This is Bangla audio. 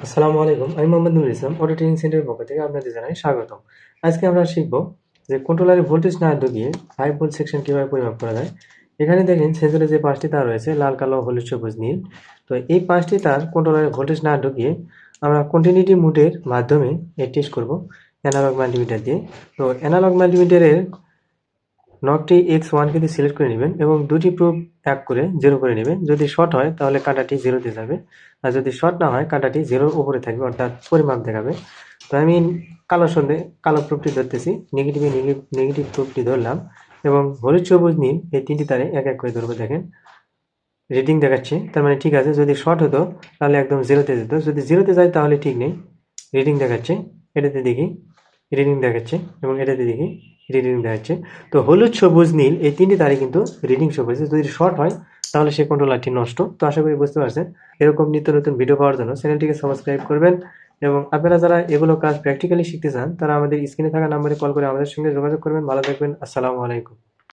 আসসালামু আলাইকুম। আমি মোহাম্মদ নুরুল ইসলাম। অটো ট্রেনিং সেন্টারের পক্ষ থেকে আপনাদের জানাই স্বাগতম। আজকে আমরা শিখব যে কন্ট্রোলারে ভোল্টেজ না ঢুকিয়ে 5 ভোল্ট সেকশন কিভাবে পরিমাপ করা যায়। এখানে দেখেন সেন্সরে যে 5টি তার রয়েছে লাল, কালো, হলুদ, সবুজ, নীল। তো এই 5টি তার কন্ট্রোলারে ভোল্টেজ না ঢুকিয়ে আমরা কন্টিনিউটি মোডের মাধ্যমে টেস্ট করব অ্যানালগ মাল্টিমিটার দিয়ে। তো অ্যানালগ মাল্টিমিটারের নবটি X1 কিন্তু সিলেক্ট করে নেবেন এবং দুটি প্রুফ এক করে 0 করে নেবেন। যদি শর্ট হয় তাহলে কাঁটাটি 0 তে যাবে, আর যদি শর্ট না হয় কাঁটাটি 0-র উপরে থাকবে, অর্থাৎ পরিমাপ দেখাবে। তো আমি কালো প্রুফটি ধরতেছি, নেগেটিভ প্রুফটি ধরলাম এবং হলুদ, সবুজ, নীল এই 3টি তারে এক এক করে ধরবো। দেখেন রিডিং দেখাচ্ছে, তার মানে ঠিক আছে। যদি শর্ট হতো তাহলে একদম 0-তে যেত, যদি 0-তে যায় তাহলে ঠিক নেই। রিডিং দেখাচ্ছে, এটাতে দেখি রিডিং দেখাচ্ছে এবং এটাতে দেখি রিডিং দেখাচ্ছে। তো হলুদ, সবুজ, নীল এই 3টি তারই কিন্তু রিডিং শো করেছে। যদি শর্ট হয় তাহলে সেই কন্ট্রোলারটি নষ্ট। তো আশা করি বুঝতে পারছেন। এরকম নিত্য নতুন ভিডিও পাওয়ার জন্য চ্যানেলটিকে সাবস্ক্রাইব করবেন এবং আপনারা যারা এগুলো কাজ প্র্যাকটিক্যালি শিখতে চান তারা আমাদের স্ক্রিনে থাকা নাম্বারে কল করে আমাদের সঙ্গে যোগাযোগ করবেন। ভালো থাকবেন। আসসালামু আলাইকুম।